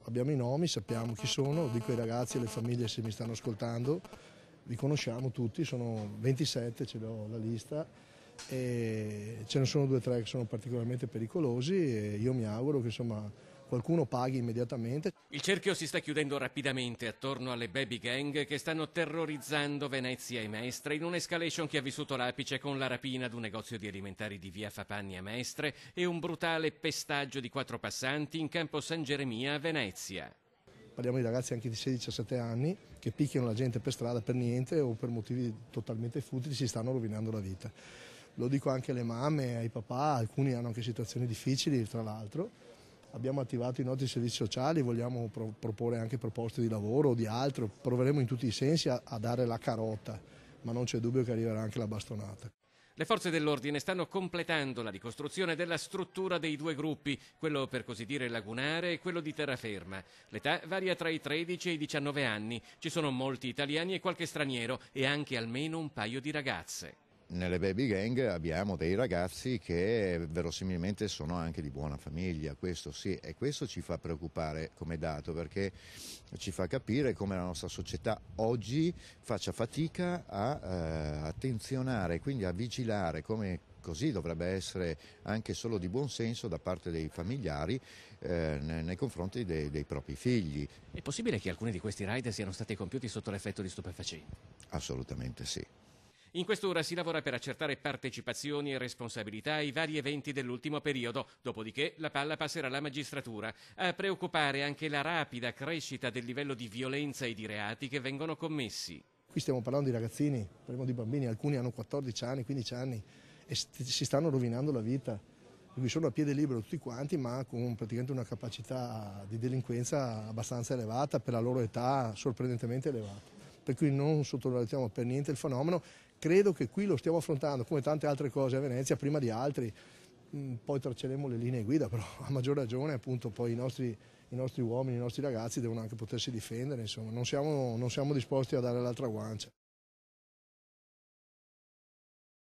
abbiamo i nomi, sappiamo chi sono, lo dico ai ragazzi e alle famiglie se mi stanno ascoltando, li conosciamo tutti, sono 27, ce l'ho la lista, e ce ne sono 2 o 3 che sono particolarmente pericolosi e io mi auguro che insomma qualcuno paghi immediatamente. Il cerchio si sta chiudendo rapidamente attorno alle baby gang che stanno terrorizzando Venezia e Mestre in un'escalation che ha vissuto l'apice con la rapina ad un negozio di alimentari di via Fapanni a Mestre e un brutale pestaggio di 4 passanti in campo San Geremia a Venezia. Parliamo di ragazzi anche di 16-17 anni che picchiano la gente per strada per niente o per motivi totalmente futili, si stanno rovinando la vita. Lo dico anche alle mamme, ai papà, alcuni hanno anche situazioni difficili tra l'altro. Abbiamo attivato i nostri servizi sociali, vogliamo proporre anche proposte di lavoro o di altro, proveremo in tutti i sensi a dare la carota, ma non c'è dubbio che arriverà anche la bastonata. Le forze dell'ordine stanno completando la ricostruzione della struttura dei 2 gruppi, quello per così dire lagunare e quello di terraferma. L'età varia tra i 13 e i 19 anni, ci sono molti italiani e qualche straniero e anche almeno un paio di ragazze. Nelle baby gang abbiamo dei ragazzi che verosimilmente sono anche di buona famiglia, questo sì, e questo ci fa preoccupare come dato perché ci fa capire come la nostra società oggi faccia fatica a attenzionare, quindi a vigilare come così dovrebbe essere anche solo di buon senso da parte dei familiari nei confronti dei propri figli. È possibile che alcuni di questi raid siano stati compiuti sotto l'effetto di stupefacenti? Assolutamente sì. In quest'ora si lavora per accertare partecipazioni e responsabilità ai vari eventi dell'ultimo periodo, dopodiché la palla passerà alla magistratura. A preoccupare anche la rapida crescita del livello di violenza e di reati che vengono commessi. Qui stiamo parlando di ragazzini, parliamo di bambini, alcuni hanno 14 anni, 15 anni e si stanno rovinando la vita. Quindi sono a piede libero tutti quanti, ma con praticamente una capacità di delinquenza abbastanza elevata, per la loro età sorprendentemente elevata. Per cui non sottovalutiamo per niente il fenomeno, credo che qui lo stiamo affrontando come tante altre cose a Venezia prima di altri, poi tracceremo le linee guida, però a maggior ragione appunto poi i nostri uomini, i nostri ragazzi devono anche potersi difendere, insomma non siamo disposti a dare l'altra guancia.